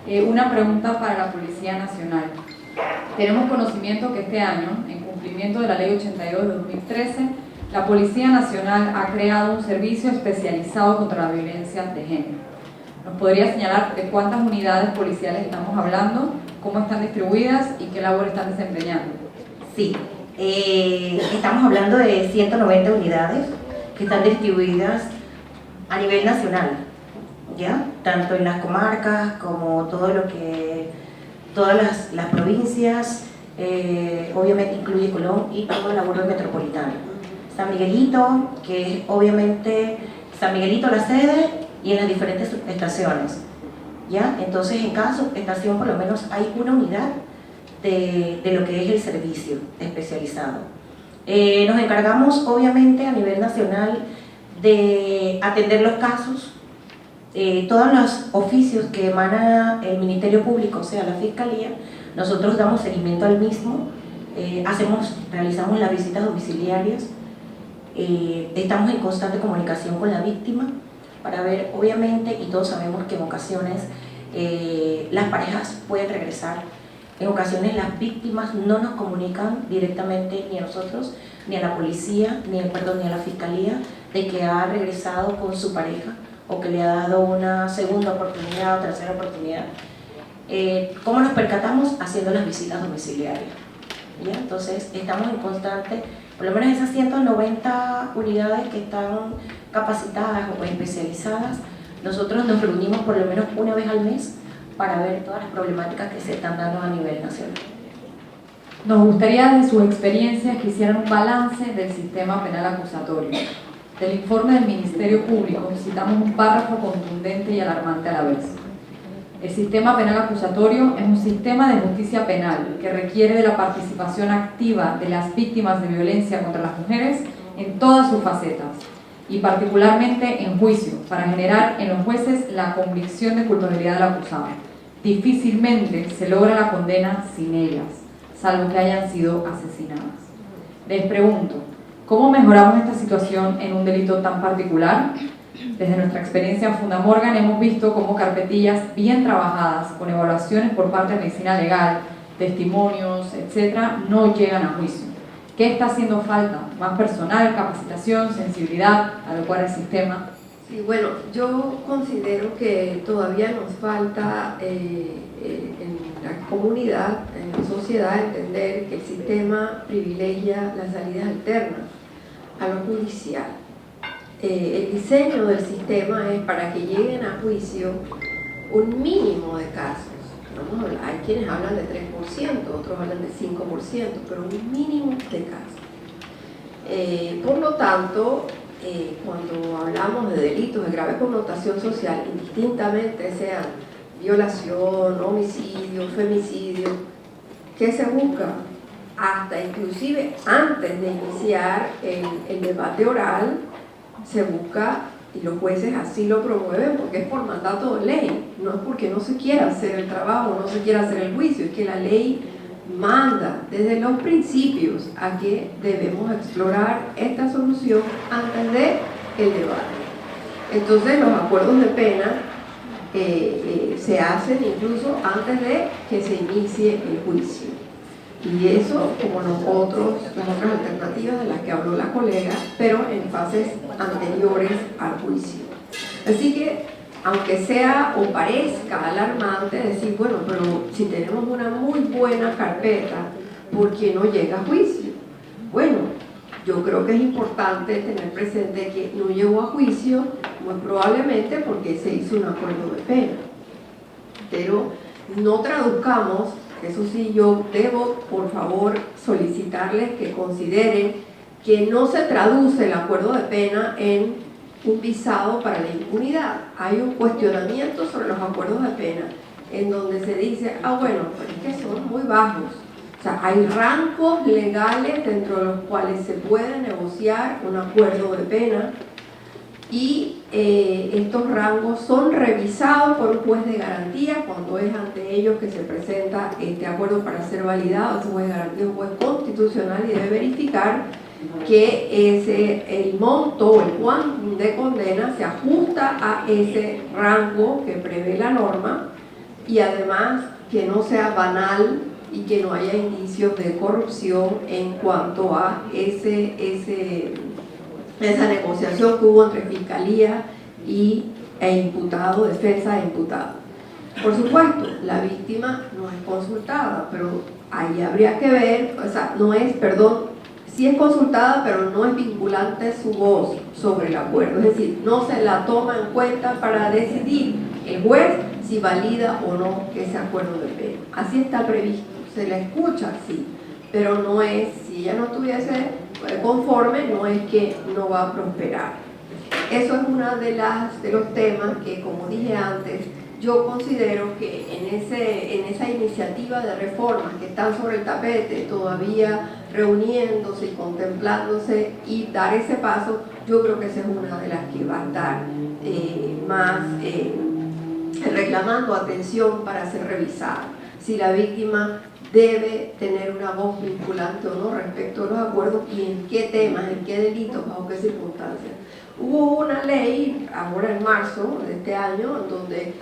Una pregunta para la Policía Nacional. Tenemos conocimiento que este año, en cumplimiento de la Ley 82 de 2013, la Policía Nacional ha creado un servicio especializado contra la violencia de género. ¿Nos podría señalar de cuántas unidades policiales estamos hablando, cómo están distribuidas y qué labor están desempeñando? Sí, estamos hablando de 190 unidades que están distribuidas a nivel nacional, ¿ya? Tanto en las comarcas como todas las provincias, obviamente incluye Colón y todo el urbe metropolitano. San Miguelito, que es obviamente San Miguelito la sede y en las diferentes subestaciones, ¿ya? Entonces en cada subestación por lo menos hay una unidad de lo que es el servicio especializado. Nos encargamos obviamente a nivel nacional de atender los casos, todos los oficios que emana el Ministerio Público, o sea la Fiscalía. Nosotros damos seguimiento al mismo, realizamos las visitas domiciliarias, estamos en constante comunicación con la víctima para ver, obviamente, y todos sabemos que en ocasiones las parejas pueden regresar. En ocasiones las víctimas no nos comunican directamente ni a nosotros, ni a la policía, ni a la fiscalía, de que ha regresado con su pareja o que le ha dado una segunda oportunidad o tercera oportunidad. ¿Cómo nos percatamos? Haciendo las visitas domiciliarias, ¿ya? Entonces estamos en constante, por lo menos esas 190 unidades que están capacitadas o especializadas, nosotros nos reunimos por lo menos una vez al mes para ver todas las problemáticas que se están dando a nivel nacional. Nos gustaría, de sus experiencias, que hicieran un balance del sistema penal acusatorio. Del informe del Ministerio Público citamos un párrafo contundente y alarmante a la vez. El sistema penal acusatorio es un sistema de justicia penal que requiere de la participación activa de las víctimas de violencia contra las mujeres en todas sus facetas, y particularmente en juicio, para generar en los jueces la convicción de culpabilidad del acusado. Difícilmente se logra la condena sin ellas, salvo que hayan sido asesinadas. Les pregunto, ¿cómo mejoramos esta situación en un delito tan particular? Desde nuestra experiencia en Fundamorgan hemos visto cómo carpetillas bien trabajadas, con evaluaciones por parte de medicina legal, testimonios, etcétera, no llegan a juicio. ¿Qué está haciendo falta? ¿Más personal, capacitación, sensibilidad, adecuar el sistema? Sí, bueno, yo considero que todavía nos falta en la comunidad, en la sociedad, entender que el sistema privilegia las salidas alternas a lo judicial. El diseño del sistema es para que lleguen a juicio un mínimo de casos. Hay quienes hablan de 3%, otros hablan de 5%, pero un mínimo de casos. Por lo tanto, cuando hablamos de delitos de grave connotación social, indistintamente sean violación, homicidio, femicidio, ¿qué se busca? Hasta inclusive antes de iniciar el debate oral, se busca, y los jueces así lo promueven porque es por mandato de ley, no es porque no se quiera hacer el trabajo, no se quiera hacer el juicio, es que la ley manda desde los principios a que debemos explorar esta solución antes del debate. Entonces los acuerdos de pena se hacen incluso antes de que se inicie el juicio. Y eso, como las otras alternativas de las que habló la colega, pero en fases anteriores al juicio. Así que, aunque sea o parezca alarmante decir, bueno, pero si tenemos una muy buena carpeta, ¿por qué no llega a juicio? Bueno, yo creo que es importante tener presente que no llegó a juicio, muy probablemente porque se hizo un acuerdo de pena. Pero no traduzcamos. Eso sí, yo debo, por favor, solicitarles que consideren que no se traduce el acuerdo de pena en un visado para la impunidad. Hay un cuestionamiento sobre los acuerdos de pena en donde se dice, bueno, pero es que son muy bajos. O sea, hay rangos legales dentro de los cuales se puede negociar un acuerdo de pena y estos rangos son revisados por un juez de garantía cuando es ante ellos que se presenta este acuerdo para ser validado. Ese juez de garantía es un juez constitucional y debe verificar que el monto o el quantum de condena se ajusta a ese rango que prevé la norma y además que no sea banal y que no haya indicios de corrupción en cuanto a esa negociación que hubo entre Fiscalía e imputado, defensa e imputado. Por supuesto, la víctima no es consultada, pero ahí habría que ver, o sea, no es, perdón, sí es consultada, pero no es vinculante su voz sobre el acuerdo, es decir, no se la toma en cuenta para decidir el juez si valida o no ese acuerdo de pena. Así está previsto, se la escucha, sí, pero no es, si ella no estuviese conforme, no es que no va a prosperar. Eso es uno de los temas que, como dije antes, yo considero que en esa iniciativa de reformas que están sobre el tapete, todavía reuniéndose y contemplándose y dar ese paso, yo creo que esa es una de las que va a estar más reclamando atención para ser revisada. Si la víctima debe tener una voz vinculante o no respecto a los acuerdos y en qué temas, en qué delitos, bajo qué circunstancias. Hubo una ley, ahora en marzo de este año, en donde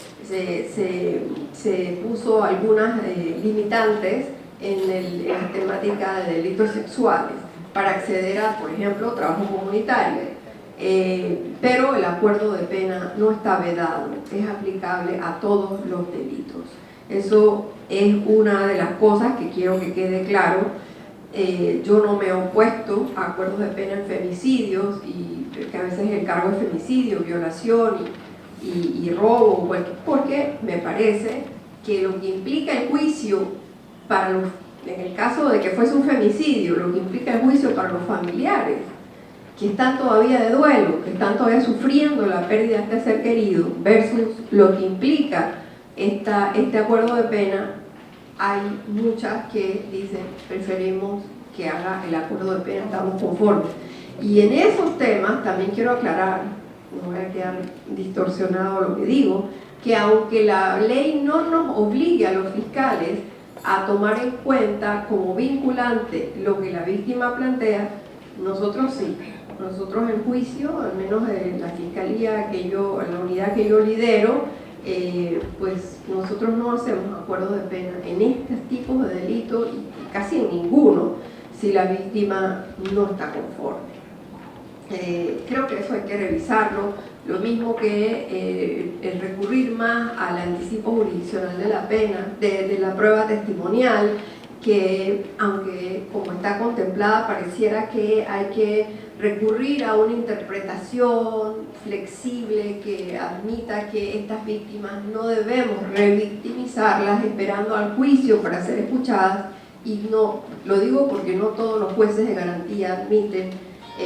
se puso algunas limitantes en la temática de delitos sexuales para acceder a, por ejemplo, trabajo comunitario. Pero el acuerdo de pena no está vedado, es aplicable a todos los delitos. Eso es una de las cosas que quiero que quede claro. Yo no me he opuesto a acuerdos de pena en femicidios, y que a veces el cargo es femicidio, violación y robo, porque me parece que lo que implica el juicio en el caso de que fuese un femicidio, lo que implica el juicio para los familiares que están todavía de duelo, que están todavía sufriendo la pérdida de este ser querido, versus lo que implica este acuerdo de pena, hay muchas que dicen preferimos que haga el acuerdo de pena, estamos conformes. Y en esos temas también quiero aclarar, no voy a quedar distorsionado lo que digo, que aunque la ley no nos obligue a los fiscales a tomar en cuenta como vinculante lo que la víctima plantea, nosotros sí. Nosotros en juicio, al menos en la fiscalía en la unidad que yo lidero, pues nosotros no hacemos acuerdos de pena en estos tipos de delitos y casi en ninguno si la víctima no está conforme. Creo que eso hay que revisarlo, lo mismo que el recurrir más al anticipo jurisdiccional de la pena, de la prueba testimonial, que aunque como está contemplada pareciera que hay que recurrir a una interpretación flexible que admita que estas víctimas no debemos revictimizarlas esperando al juicio para ser escuchadas, y no, lo digo porque no todos los jueces de garantía admiten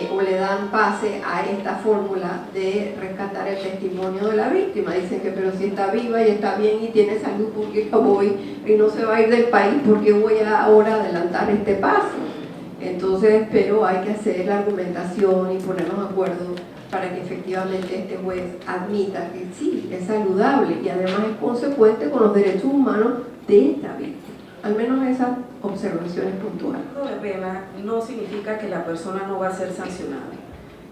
o le dan pase a esta fórmula de rescatar el testimonio de la víctima. Dicen que pero si está viva y está bien y tiene salud, ¿por qué no voy y no se va a ir del país? ¿Por qué voy a ahora adelantar este paso? Entonces, pero hay que hacer la argumentación y ponernos de acuerdo para que efectivamente este juez admita que sí, es saludable y además es consecuente con los derechos humanos de esta víctima. Al menos esas observaciones puntuales. El acuerdo de pena no significa que la persona no va a ser sancionada.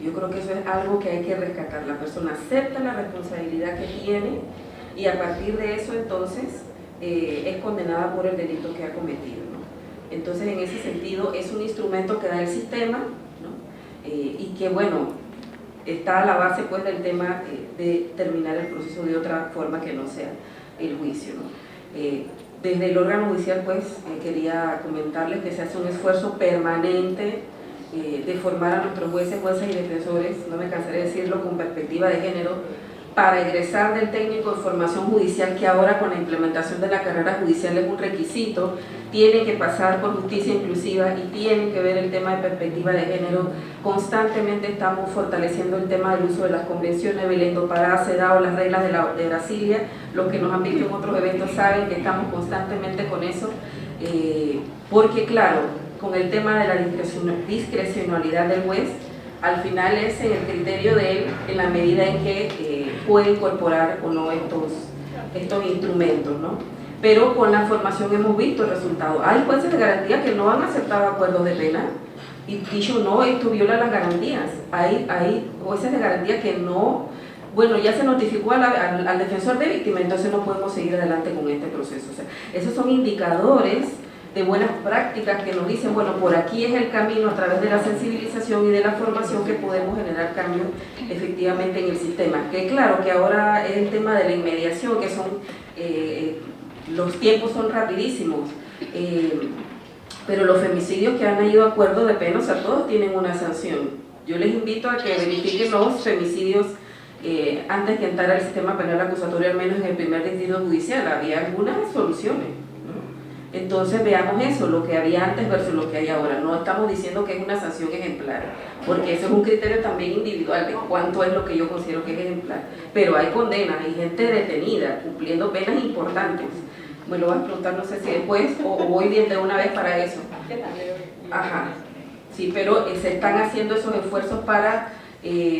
Yo creo que eso es algo que hay que rescatar. La persona acepta la responsabilidad que tiene y a partir de eso entonces es condenada por el delito que ha cometido, ¿no? Entonces en ese sentido es un instrumento que da el sistema, ¿no? Y que bueno, está a la base pues del tema de terminar el proceso de otra forma que no sea el juicio, ¿no? Desde el órgano judicial pues quería comentarles que se hace un esfuerzo permanente de formar a nuestros jueces, juezas y defensores, no me cansaré de decirlo, con perspectiva de género, para egresar del técnico de formación judicial, que ahora con la implementación de la carrera judicial es un requisito, tiene que pasar por justicia inclusiva y tiene que ver el tema de perspectiva de género. Constantemente estamos fortaleciendo el tema del uso de las convenciones, Belén do Pará, CEDAW, las reglas de Brasilia. Los que nos han visto en otros eventos saben que estamos constantemente con eso, porque claro, con el tema de la discrecionalidad del juez, al final es en el criterio de él, en la medida en que puede incorporar o no estos instrumentos, ¿no? Pero con la formación hemos visto el resultado. Hay jueces de garantía que no han aceptado acuerdos de pena y dicho no, esto viola las garantías. Hay jueces de garantía que no bueno, ya se notificó al defensor de víctima, entonces no podemos seguir adelante con este proceso. O sea, esos son indicadores de buenas prácticas que nos dicen, bueno, por aquí es el camino a través de la sensibilización y de la formación que podemos generar cambios efectivamente en el sistema. Que claro, que ahora es el tema de la inmediación, que son, los tiempos son rapidísimos, pero los femicidios que han ido a acuerdo de pena, o sea, todos tienen una sanción. Yo les invito a que verifiquen los femicidios antes que entrar al sistema penal acusatorio, al menos en el primer distrito judicial, había algunas soluciones. Entonces veamos eso, lo que había antes versus lo que hay ahora. No estamos diciendo que es una sanción ejemplar, porque eso es un criterio también individual de cuánto es lo que yo considero que es ejemplar. Pero hay condenas, hay gente detenida, cumpliendo penas importantes. Me lo vas a preguntar, no sé si después o voy bien de una vez para eso. Ajá, sí, pero se están haciendo esos esfuerzos para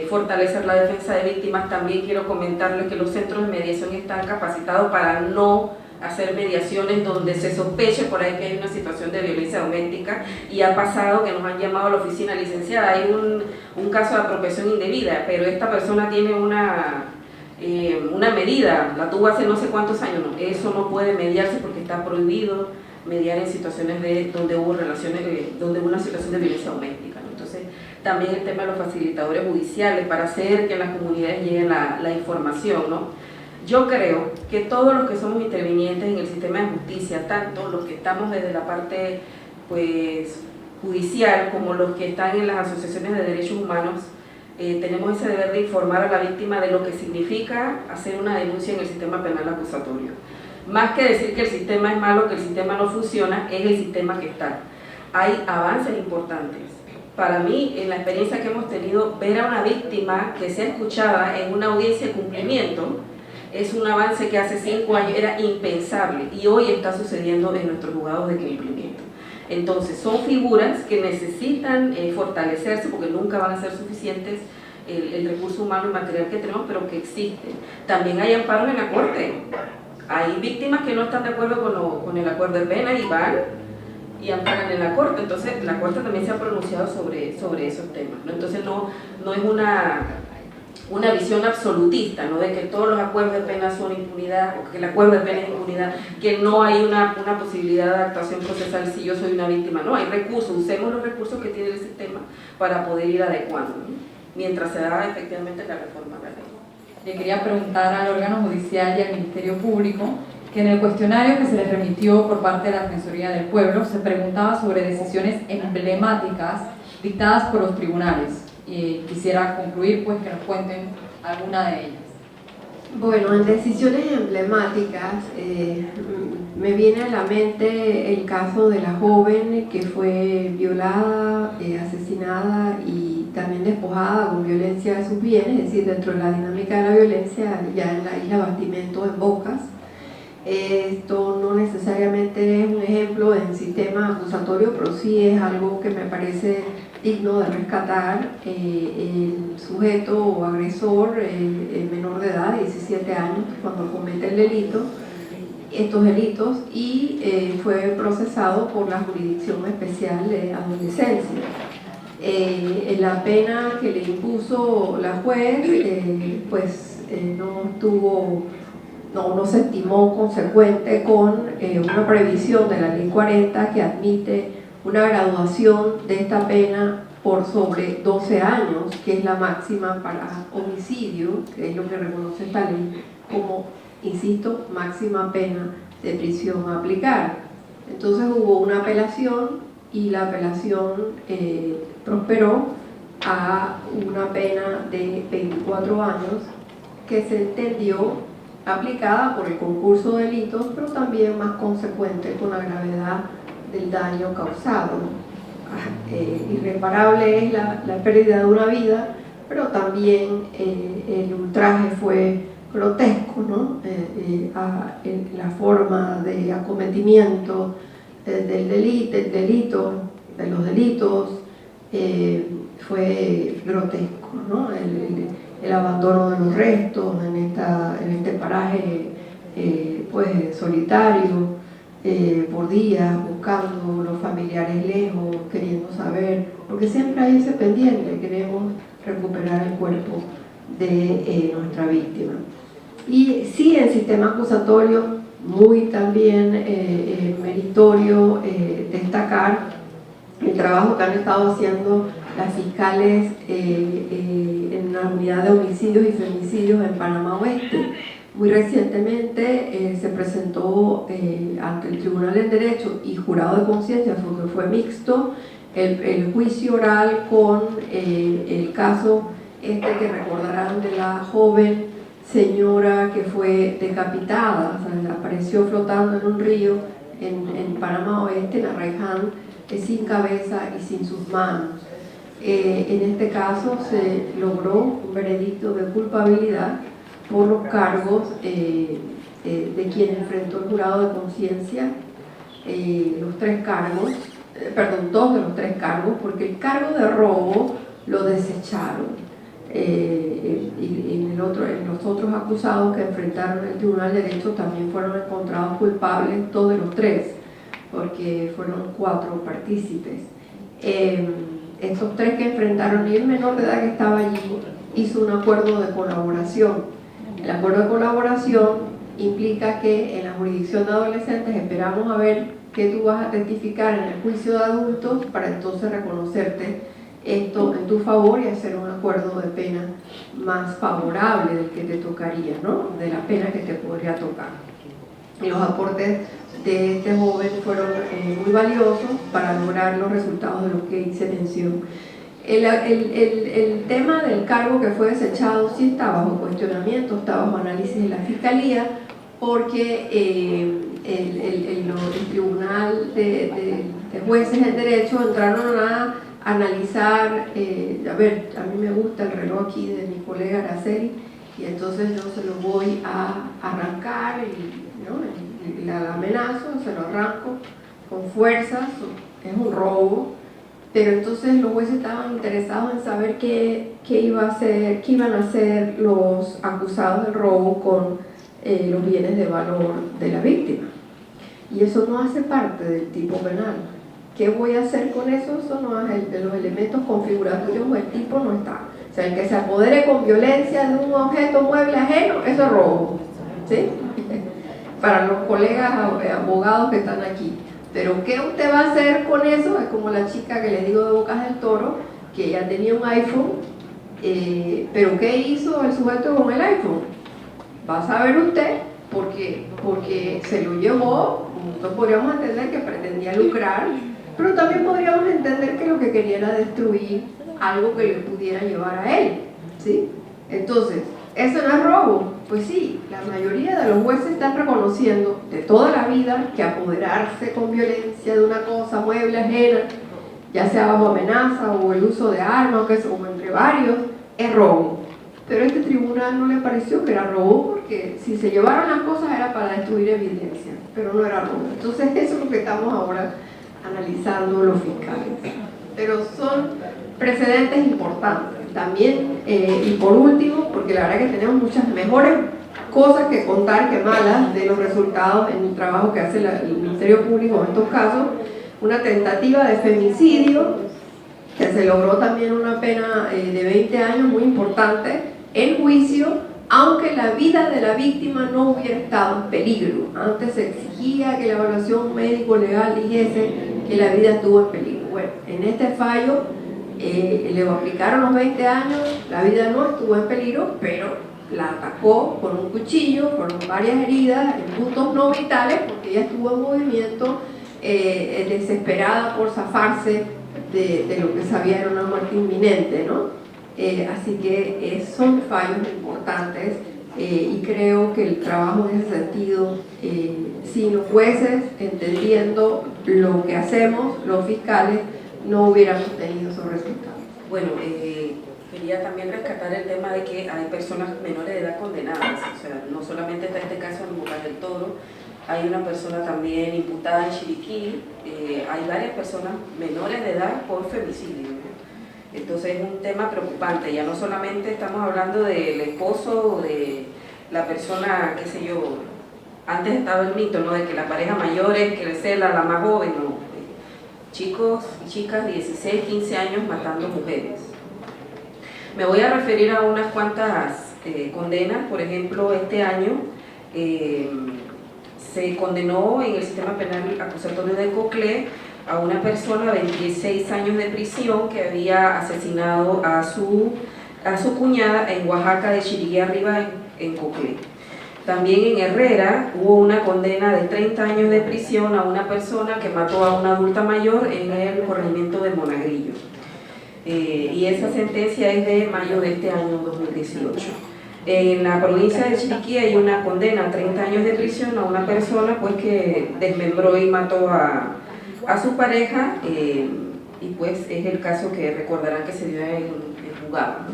fortalecer la defensa de víctimas. También quiero comentarles que los centros de mediación están capacitados para no hacer mediaciones donde se sospeche por ahí que hay una situación de violencia doméstica, y ha pasado que nos han llamado a la oficina, licenciada, hay un caso de apropiación indebida, pero esta persona tiene una medida, la tuvo hace no sé cuántos años, no, eso no puede mediarse porque está prohibido mediar en situaciones donde hubo relaciones, donde hubo una situación de violencia doméstica, ¿no? Entonces también el tema de los facilitadores judiciales para hacer que en las comunidades llegue la información, ¿no? Yo creo que todos los que somos intervinientes en el sistema de justicia, tanto los que estamos desde la parte pues, judicial como los que están en las asociaciones de derechos humanos, tenemos ese deber de informar a la víctima de lo que significa hacer una denuncia en el sistema penal acusatorio. Más que decir que el sistema es malo, que el sistema no funciona, es el sistema que está. Hay avances importantes. Para mí, en la experiencia que hemos tenido, ver a una víctima que sea escuchada en una audiencia de cumplimiento es un avance que hace 5 años era impensable y hoy está sucediendo en nuestros juzgados de cumplimiento. Entonces son figuras que necesitan fortalecerse porque nunca van a ser suficientes el recurso humano y material que tenemos, pero que existen. También hay amparos en la corte. Hay víctimas que no están de acuerdo con el acuerdo de pena y van y amparan en la corte. Entonces la corte también se ha pronunciado sobre esos temas, ¿no? Entonces no es una visión absolutista, ¿no? De que todos los acuerdos de pena son impunidad, o que el acuerdo de pena es impunidad, que no hay una posibilidad de actuación procesal si yo soy una víctima. No, hay recursos, usemos los recursos que tiene el sistema para poder ir adecuando, ¿no? Mientras se da efectivamente la reforma de la ley. Le quería preguntar al órgano judicial y al Ministerio Público que en el cuestionario que se les remitió por parte de la Defensoría del Pueblo se preguntaba sobre decisiones emblemáticas dictadas por los tribunales. Y quisiera concluir pues que nos cuenten alguna de ellas. Bueno, en decisiones emblemáticas me viene a la mente el caso de la joven que fue violada, asesinada y también despojada con violencia de sus bienes, es decir, dentro de la dinámica de la violencia ya en la isla Bastimento en Bocas. Esto no necesariamente es un ejemplo en sistema acusatorio, pero sí es algo que me parece digno de rescatar. El sujeto o agresor, el menor de edad, 17 años, cuando comete el delito, estos delitos, y fue procesado por la Jurisdicción Especial de Adolescencia. La pena que le impuso la juez no se estimó consecuente con una previsión de la Ley 40 que admite una graduación de esta pena por sobre 12 años, que es la máxima para homicidio, que es lo que reconoce esta ley como, insisto, máxima pena de prisión a aplicar. Entonces hubo una apelación y la apelación prosperó a una pena de 24 años que se entendió aplicada por el concurso de delitos, pero también más consecuente con la gravedad del daño causado. Irreparable es la pérdida de una vida, pero también el ultraje fue grotesco, ¿no? La forma de acometimiento de los delitos fue grotesco, ¿no? El abandono de los restos en este paraje solitario, por días, buscando los familiares lejos, queriendo saber, porque siempre hay ese pendiente, queremos recuperar el cuerpo de nuestra víctima. Y sí, el sistema acusatorio, muy también meritorio destacar el trabajo que han estado haciendo las fiscales en la unidad de homicidios y femicidios en Panamá Oeste. Muy recientemente se presentó ante el Tribunal del Derecho y Jurado de Conciencia, porque fue mixto, el juicio oral con el caso que recordarán de la joven señora que fue decapitada, o sea, apareció flotando en un río en Panamá Oeste, en Arraiján, sin cabeza y sin sus manos. En este caso se logró un veredicto de culpabilidad por los cargos de quien enfrentó el jurado de conciencia, los 3 cargos, perdón, 2 de los 3 cargos, porque el cargo de robo lo desecharon. Y en los otros acusados que enfrentaron el Tribunal de Derecho también fueron encontrados culpables, todos los 3, porque fueron 4 partícipes. Estos 3 que enfrentaron, y el menor de edad que estaba allí hizo un acuerdo de colaboración. El acuerdo de colaboración implica que en la jurisdicción de adolescentes esperamos a ver qué tú vas a testificar en el juicio de adultos para entonces reconocerte esto en tu favor y hacer un acuerdo de pena más favorable del que te tocaría, ¿no? De la pena que te podría tocar. Y los aportes de este joven fueron muy valiosos para lograr los resultados de lo que hice mención. El tema del cargo que fue desechado sí está bajo cuestionamiento, está bajo análisis de la Fiscalía, porque el Tribunal de Jueces en Derecho entraron a analizar, a ver, a mí me gusta el reloj aquí de mi colega Araceli, y entonces yo se lo voy a arrancar y la amenazo, se lo arranco con fuerzas, es un robo, pero entonces los jueces estaban interesados en saber qué iban a hacer los acusados del robo con los bienes de valor de la víctima, y eso no hace parte del tipo penal. ¿Qué voy a hacer con eso? Eso no es de los elementos configuratorios del tipo, no está. O sea, el que se apodere con violencia de un objeto mueble ajeno, eso es robo, ¿sí? Para los colegas abogados que están aquí. Pero ¿qué usted va a hacer con eso? Es como la chica que les digo de Bocas del Toro, que ella tenía un iPhone, pero ¿qué hizo el sujeto con el iPhone? Va a saber usted, porque se lo llevó. Nosotros podríamos entender que pretendía lucrar, pero también podríamos entender que lo que quería era destruir algo que le pudiera llevar a él, ¿sí? Entonces, ¿eso no es robo? Pues sí, la mayoría de los jueces están reconociendo de toda la vida que apoderarse con violencia de una cosa mueble ajena, ya sea bajo amenaza o el uso de armas o entre varios, es robo. Pero a este tribunal no le pareció que era robo, porque si se llevaron las cosas era para destruir evidencia, pero no era robo. Entonces eso es lo que estamos ahora analizando los fiscales. Pero son precedentes importantes. También, y por último, porque la verdad que tenemos muchas mejores cosas que contar que malas de los resultados en el trabajo que hace el Ministerio Público en estos casos, una tentativa de femicidio, que se logró también una pena de 20 años muy importante en juicio, aunque la vida de la víctima no hubiera estado en peligro. Antes se exigía que la evaluación médico-legal dijese que la vida estuvo en peligro. Bueno, en este fallo le aplicaron los 20 años, la vida no estuvo en peligro, pero la atacó con un cuchillo, con varias heridas en puntos no vitales, porque ella estuvo en movimiento, desesperada por zafarse de lo que sabía era una muerte inminente, ¿no? Así que son fallos importantes y creo que el trabajo en ese sentido, sin los jueces entendiendo lo que hacemos, los fiscales, no hubiéramos tenido esos resultados. Bueno, quería también rescatar el tema de que hay personas menores de edad condenadas, o sea, no solamente está este caso en Bocas del Toro, hay una persona también imputada en Chiriquí, hay varias personas menores de edad por femicidio, ¿no? Entonces es un tema preocupante, ya no solamente estamos hablando del esposo o de la persona, qué sé yo, antes estaba el mito, ¿no?, de que la pareja mayor es que cela a la más joven, no. Chicos y chicas de 16, 15 años matando mujeres. Me voy a referir a unas cuantas condenas. Por ejemplo, este año se condenó en el sistema penal acusatorio de Coclé a una persona a 26 años de prisión que había asesinado a su cuñada en Oaxaca de Chiriquí Arriba, en Coclé. También en Herrera hubo una condena de 30 años de prisión a una persona que mató a una adulta mayor en el corregimiento de Monagrillo. Y esa sentencia es de mayo de este año 2018. En la provincia de Chiriquí hay una condena a 30 años de prisión a una persona pues, que desmembró y mató a su pareja, y pues es el caso que recordarán que se dio en Jugaba.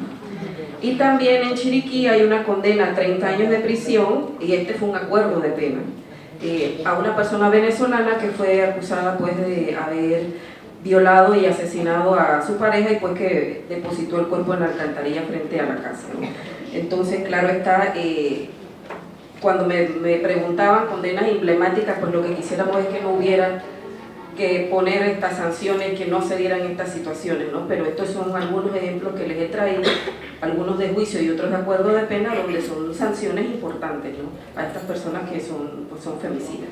Y también en Chiriquí hay una condena a 30 años de prisión, y este fue un acuerdo de pena, a una persona venezolana que fue acusada pues, de haber violado y asesinado a su pareja y pues que depositó el cuerpo en la alcantarilla frente a la casa, ¿no? Entonces, claro está, cuando me preguntaban condenas emblemáticas, pues lo que quisiéramos es que no hubiera que poner estas sanciones, que no se dieran estas situaciones, ¿no? Pero estos son algunos ejemplos que les he traído, algunos de juicio y otros de acuerdo de pena, donde son sanciones importantes, ¿no? A estas personas que son femicidas.